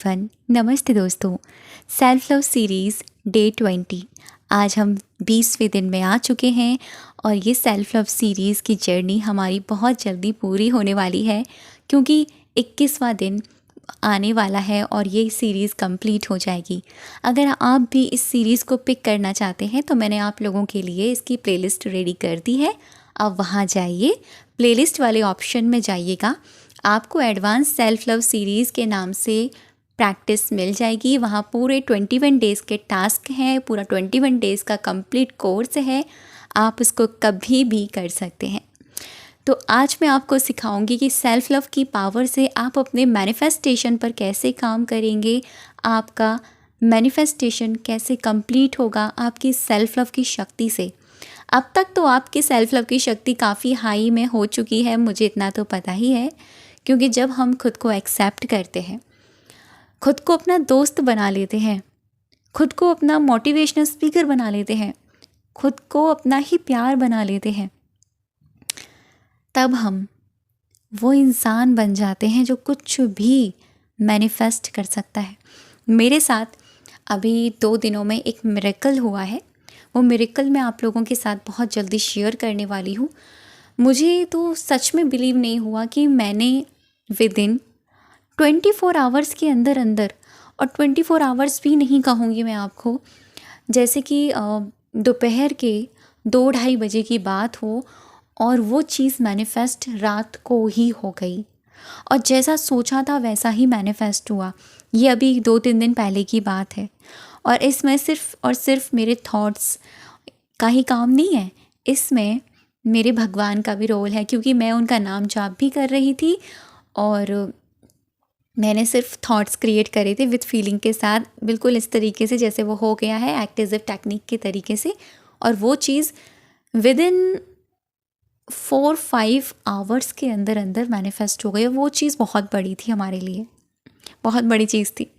नमस्ते दोस्तों। Self love series day 20। आज हम 20वें दिन में आ चुके हैं और ये सेल्फ लव सीरीज़ की जर्नी हमारी बहुत जल्दी पूरी होने वाली है, क्योंकि 21वां दिन आने वाला है और ये सीरीज़ कंप्लीट हो जाएगी। अगर आप भी इस सीरीज़ को पिक करना चाहते हैं तो मैंने आप लोगों के लिए इसकी प्लेलिस्ट रेडी कर दी है। आप वहाँ जाइए, प्लेलिस्ट वाले ऑप्शन में जाइएगा, आपको एडवांस सेल्फ लव सीरीज़ के नाम से प्रैक्टिस मिल जाएगी। वहाँ पूरे 21 डेज़ के टास्क हैं, पूरा 21 डेज़ का कंप्लीट कोर्स है, आप उसको कभी भी कर सकते हैं। तो आज मैं आपको सिखाऊंगी कि सेल्फ लव की पावर से आप अपने मैनिफेस्टेशन पर कैसे काम करेंगे, आपका मैनिफेस्टेशन कैसे कंप्लीट होगा आपकी सेल्फ लव की शक्ति से। अब तक तो आपकी सेल्फ लव की शक्ति काफ़ी हाई में हो चुकी है, मुझे इतना तो पता ही है, क्योंकि जब हम खुद को एक्सेप्ट करते हैं, खुद को अपना दोस्त बना लेते हैं, खुद को अपना मोटिवेशनल स्पीकर बना लेते हैं, खुद को अपना ही प्यार बना लेते हैं, तब हम वो इंसान बन जाते हैं जो कुछ भी मैनिफेस्ट कर सकता है। मेरे साथ अभी 2 दिनों में एक मिरेकल हुआ है। वो मिरेकल मैं आप लोगों के साथ बहुत जल्दी शेयर करने वाली हूँ। मुझे तो सच में बिलीव नहीं हुआ कि मैंने विदिन 24 आवर्स के अंदर अंदर, और 24 आवर्स भी नहीं कहूँगी मैं आपको, जैसे कि दोपहर के 2-2:30 बजे की बात हो और वो चीज़ मैनिफेस्ट रात को ही हो गई और जैसा सोचा था वैसा ही मैनिफेस्ट हुआ। ये अभी 2-3 दिन पहले की बात है और इसमें सिर्फ़ और सिर्फ मेरे थॉट्स का ही काम नहीं है, इसमें मेरे भगवान का भी रोल है, क्योंकि मैं उनका नाम जाप भी कर रही थी और मैंने सिर्फ थॉट्स क्रिएट करे थे विद फीलिंग के साथ, बिल्कुल इस तरीके से जैसे वो हो गया है, एक्ट एज इफ टेक्निक के तरीके से। और वो चीज़ विद इन 4-5 आवर्स के अंदर अंदर मैनिफेस्ट हो गई। वो चीज़ बहुत बड़ी थी हमारे लिए, बहुत बड़ी चीज़ थी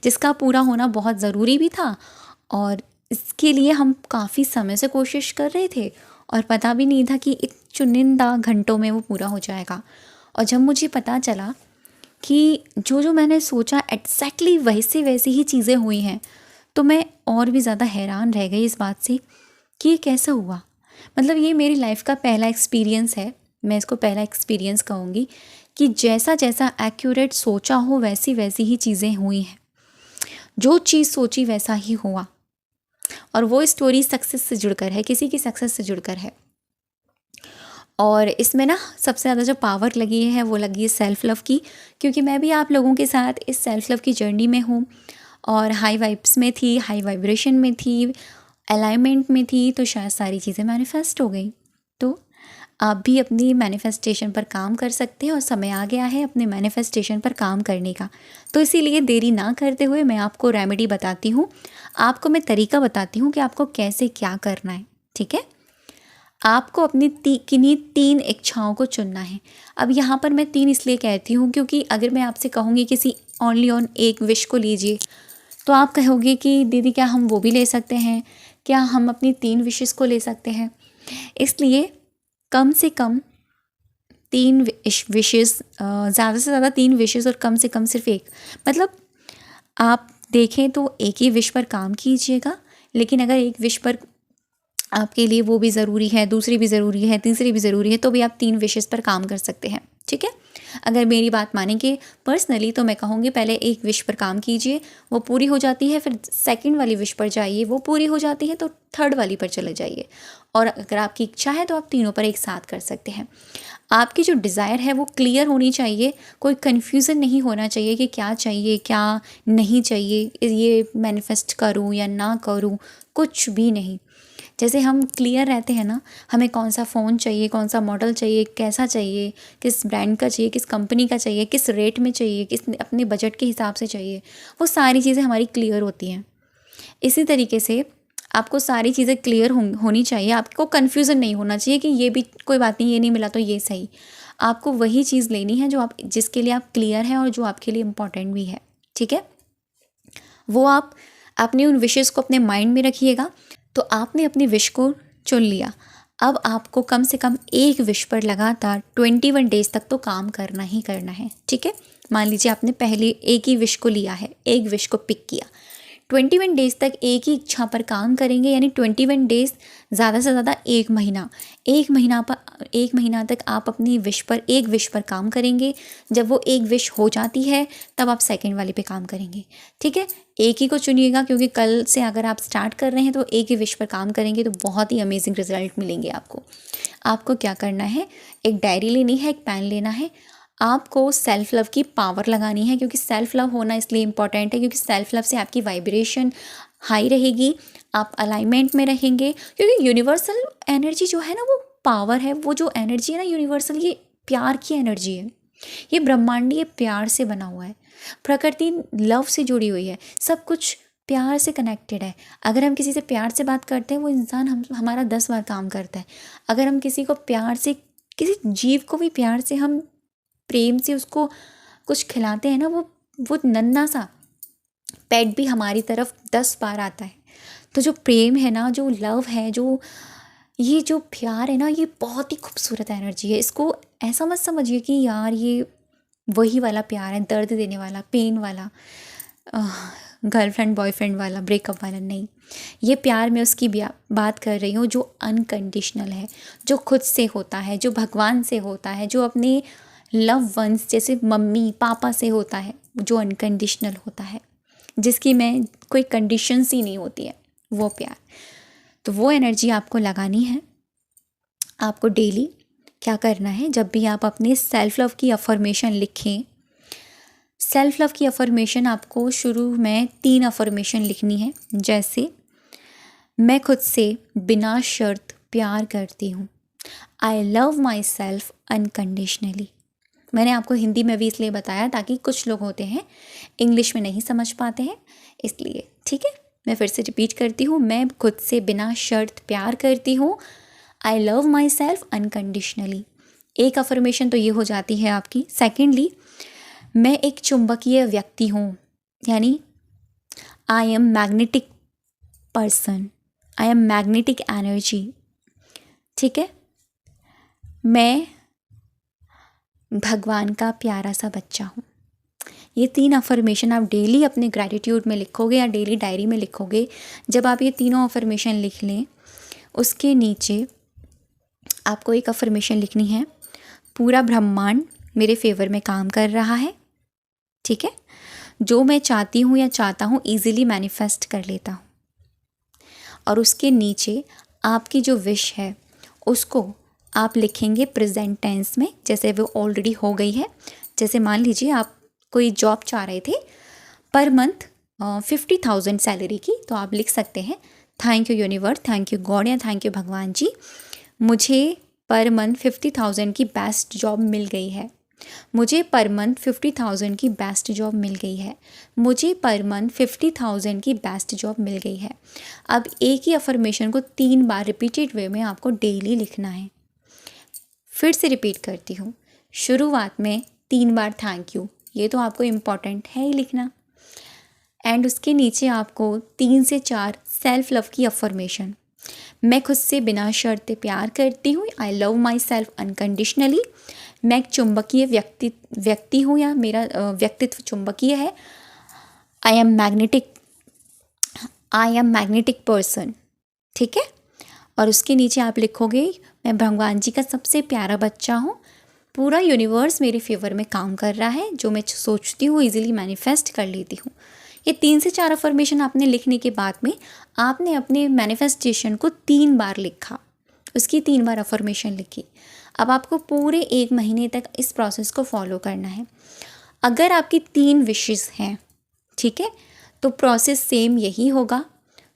जिसका पूरा होना बहुत ज़रूरी भी था और इसके लिए हम काफ़ी समय से कोशिश कर रहे थे और पता भी नहीं था कि एक चुनिंदा घंटों में वो पूरा हो जाएगा। और जब मुझे पता चला कि जो मैंने सोचा एग्जैक्टली वैसी ही चीज़ें हुई हैं, तो मैं और भी ज़्यादा हैरान रह गई इस बात से कि ये कैसा हुआ। मतलब ये मेरी लाइफ का पहला एक्सपीरियंस है, मैं इसको पहला एक्सपीरियंस कहूँगी कि जैसा जैसा एक्यूरेट सोचा हो वैसी ही चीज़ें हुई हैं, जो चीज़ सोची वैसा ही हुआ। और वो स्टोरी सक्सेस से जुड़कर है, किसी की सक्सेस से जुड़कर है। और इसमें ना सबसे ज़्यादा जो पावर लगी है वो लगी है सेल्फ़ लव की, क्योंकि मैं भी आप लोगों के साथ इस सेल्फ़ लव की जर्नी में हूँ और हाई वाइब्स में थी, हाई वाइब्रेशन में थी, अलाइनमेंट में थी, तो शायद सारी चीज़ें मैनिफेस्ट हो गई। तो आप भी अपनी मैनिफेस्टेशन पर काम कर सकते हैं और समय आ गया है अपने मैनिफेस्टेशन पर काम करने का। तो इसीलिए देरी ना करते हुए मैं आपको रेमेडी बताती हूँ, आपको मैं तरीका बताती हूँ कि आपको कैसे क्या करना है। ठीक है, आपको अपनी किन्हीं 3 इच्छाओं को चुनना है। अब यहाँ पर मैं 3 इसलिए कहती हूँ क्योंकि अगर मैं आपसे कहूँगी किसी ओनली ऑन एक विश को लीजिए, तो आप कहोगे कि दीदी क्या हम वो भी ले सकते हैं, क्या हम अपनी 3 विशेस को ले सकते हैं। इसलिए कम से कम 3 विशेस, ज़्यादा से ज़्यादा 3 विशेस और कम से कम सिर्फ एक, मतलब आप देखें तो एक ही विश पर काम कीजिएगा, लेकिन अगर एक विश पर आपके लिए वो भी ज़रूरी है, दूसरी भी ज़रूरी है, तीसरी भी ज़रूरी है, तो भी आप 3 विशेस पर काम कर सकते हैं। ठीक है, अगर मेरी बात मानेंगे पर्सनली तो मैं कहूँगी पहले एक विश पर काम कीजिए, वो पूरी हो जाती है, फिर सेकंड वाली विश पर जाइए, वो पूरी हो जाती है तो थर्ड वाली पर चले जाइए। और अगर आपकी इच्छा है तो आप तीनों पर एक साथ कर सकते हैं। आपकी जो डिज़ायर है वो क्लियर होनी चाहिए, कोई कन्फ्यूज़न नहीं होना चाहिए कि क्या चाहिए क्या नहीं चाहिए, ये मैनिफेस्ट करूँ या ना करूँ, कुछ भी नहीं। जैसे हम क्लियर रहते हैं ना, हमें कौन सा फ़ोन चाहिए, कौन सा मॉडल चाहिए, कैसा चाहिए, किस ब्रांड का चाहिए, किस कंपनी का चाहिए, किस रेट में चाहिए, किस अपने बजट के हिसाब से चाहिए, वो सारी चीज़ें हमारी क्लियर होती हैं। इसी तरीके से आपको सारी चीज़ें क्लियर होनी चाहिए, आपको कन्फ्यूज़न नहीं होना चाहिए कि ये भी कोई बात नहीं, ये नहीं मिला तो ये सही। आपको वही चीज़ लेनी है जो आप, जिसके लिए आप क्लियर हैं और जो आपके लिए इम्पॉर्टेंट भी है। ठीक है, वो आप अपनी उन विशेस को अपने माइंड में रखिएगा। तो आपने अपनी विश को चुन लिया, अब आपको कम से कम एक विश पर लगातार 21 डेज़ तक तो काम करना ही करना है। ठीक है, मान लीजिए आपने पहले एक ही विश को लिया है, एक विश को पिक किया, 21 डेज़ तक एक ही इच्छा पर काम करेंगे, यानी 21 डेज़ ज़्यादा से ज़्यादा एक महीना तक आप अपनी विश पर, एक विश पर काम करेंगे। जब वो एक विश हो जाती है तब आप सेकंड वाली पे काम करेंगे। ठीक है, एक ही को चुनिएगा, क्योंकि कल से अगर आप स्टार्ट कर रहे हैं तो एक ही विश पर काम करेंगे तो बहुत ही अमेजिंग रिजल्ट मिलेंगे आपको। आपको क्या करना है, एक डायरी लेनी है, एक पेन लेना है, आपको सेल्फ लव की पावर लगानी है, क्योंकि सेल्फ लव होना इसलिए इम्पॉर्टेंट है क्योंकि सेल्फ लव से आपकी वाइब्रेशन हाई रहेगी, आप अलाइनमेंट में रहेंगे। क्योंकि यूनिवर्सल एनर्जी जो है ना, वो पावर है, वो जो एनर्जी है ना यूनिवर्सल, ये प्यार की एनर्जी है, ये ब्रह्मांडीय प्यार से बना हुआ है, प्रकृति लव से जुड़ी हुई है, सब कुछ प्यार से कनेक्टेड है। अगर हम किसी से प्यार से बात करते हैं वो इंसान हमारा 10 बार काम करता है। अगर हम किसी को प्यार से, किसी जीव को भी प्यार से, हम प्रेम से उसको कुछ खिलाते हैं ना, वो नन्हा सा पेट भी हमारी तरफ 10 बार आता है। तो जो प्रेम है ना, जो लव है, ये जो प्यार है ना, ये बहुत ही खूबसूरत एनर्जी है। इसको ऐसा मत समझिए कि यार ये वही वाला प्यार है, दर्द देने वाला, पेन वाला, गर्लफ्रेंड बॉयफ्रेंड वाला, ब्रेकअप वाला, नहीं। ये प्यार मैं उसकी बात कर रही हूँ जो अनकंडीशनल है, जो खुद से होता है, जो भगवान से होता है, जो अपने लव वंस जैसे मम्मी पापा से होता है, जो अनकंडीशनल होता है, जिसकी में कोई कंडीशंस ही नहीं होती है, वो प्यार। तो वो एनर्जी आपको लगानी है। आपको डेली क्या करना है, जब भी आप अपने सेल्फ लव की अफर्मेशन लिखें, सेल्फ लव की अफर्मेशन आपको शुरू में 3 अफर्मेशन लिखनी है। जैसे, मैं खुद से बिना शर्त प्यार करती हूँ, I love my self unconditionally. मैंने आपको हिंदी में भी इसलिए बताया ताकि कुछ लोग होते हैं इंग्लिश में नहीं समझ पाते हैं, इसलिए। ठीक है, मैं फिर से रिपीट करती हूँ, मैं खुद से बिना शर्त प्यार करती हूँ, I love my self unconditionally. एक अफर्मेशन तो ये हो जाती है आपकी। सेकेंडली, मैं एक चुंबकीय व्यक्ति हूँ, यानी I am magnetic person, I am magnetic energy. ठीक है, मैं भगवान का प्यारा सा बच्चा हूँ। ये 3 अफर्मेशन आप डेली अपने ग्रैटिट्यूड में लिखोगे या डेली डायरी में लिखोगे। जब आप ये तीनों अफर्मेशन लिख लें, उसके नीचे आपको एक अफर्मेशन लिखनी है, पूरा ब्रह्मांड मेरे फेवर में काम कर रहा है। ठीक है, जो मैं चाहती हूँ या चाहता हूँ ईजिली मैनिफेस्ट कर लेता हूँ। और उसके नीचे आपकी जो विश है उसको आप लिखेंगे प्रेजेंट टेंस में, जैसे वो ऑलरेडी हो गई है। जैसे मान लीजिए आप कोई जॉब चाह रहे थे पर मंथ 50,000 सैलरी की, तो आप लिख सकते हैं, thank you universe, thank you God या थैंक यू भगवान जी, मुझे पर मंथ 50,000 की बेस्ट जॉब मिल गई है, मुझे पर मंथ 50,000 की बेस्ट जॉब मिल गई है, मुझे पर मंथ 50,000 की बेस्ट जॉब मिल गई है। अब एक ही अफर्मेशन को 3 बार रिपीटेड वे में आपको डेली लिखना है। फिर से रिपीट करती हूँ, शुरुआत में 3 बार थैंक यू, ये तो आपको इम्पॉर्टेंट है ही लिखना, एंड उसके नीचे आपको 3 से 4 सेल्फ लव की अफर्मेशन, मैं खुद से बिना शर्त प्यार करती हूँ, I love my self unconditionally, मैं एक चुंबकीय व्यक्ति हूँ या मेरा व्यक्तित्व चुंबकीय है, आई एम मैग्नेटिक पर्सन। ठीक है, और उसके नीचे आप लिखोगे, मैं भगवान जी का सबसे प्यारा बच्चा हूँ, पूरा यूनिवर्स मेरे फेवर में काम कर रहा है, जो मैं सोचती हूँ इजीली मैनिफेस्ट कर लेती हूँ। ये 3 से 4 अफर्मेशन आपने लिखने के बाद में आपने अपने मैनिफेस्टेशन को 3 बार लिखा, उसकी 3 बार अफर्मेशन लिखी। अब आपको पूरे 1 महीने तक इस प्रोसेस को फॉलो करना है। अगर आपकी 3 विशेस हैं, ठीक है, तो प्रोसेस सेम यही होगा।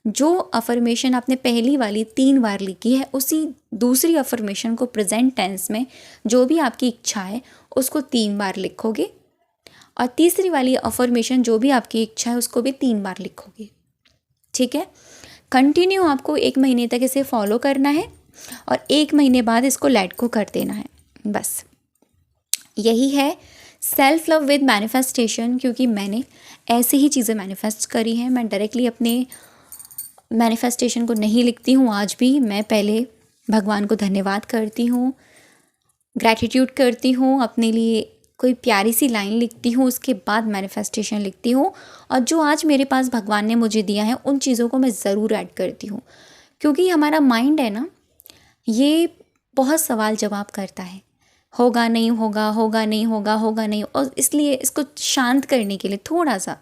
जो अफर्मेशन आपने पहली वाली 3 बार लिखी है, उसी दूसरी अफर्मेशन को प्रेजेंट टेंस में जो भी आपकी इच्छा है उसको 3 बार लिखोगे, और तीसरी वाली अफर्मेशन जो भी आपकी इच्छा है उसको भी 3 बार लिखोगे। ठीक है, कंटिन्यू आपको 1 महीने तक इसे फॉलो करना है और 1 महीने बाद इसको लेट को कर देना है। बस यही है सेल्फ लव विद मैनिफेस्टेशन, क्योंकि मैंने ऐसे ही चीज़ें मैनिफेस्ट करी हैं। मैं डायरेक्टली अपने मैनिफेस्टेशन को नहीं लिखती हूँ आज भी, मैं पहले भगवान को धन्यवाद करती हूँ, ग्रैटिट्यूड करती हूँ अपने लिए कोई प्यारी सी लाइन लिखती हूँ, उसके बाद मैनिफेस्टेशन लिखती हूँ, और जो आज मेरे पास भगवान ने मुझे दिया है उन चीज़ों को मैं ज़रूर ऐड करती हूँ। क्योंकि हमारा माइंड है ना, ये बहुत सवाल जवाब करता है, होगा नहीं होगा, होगा नहीं होगा, होगा नहीं, और इसलिए इसको शांत करने के लिए थोड़ा सा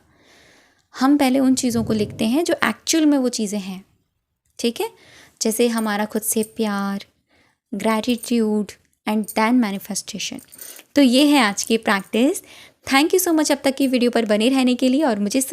हम पहले उन चीज़ों को लिखते हैं जो एक्चुअल में वो चीज़ें हैं। ठीक है, जैसे हमारा खुद से प्यार, ग्रैटिट्यूड एंड दैन मैनिफेस्टेशन। तो ये है आज की practice. Thank you so much अब तक की वीडियो पर बने रहने के लिए और मुझे सुन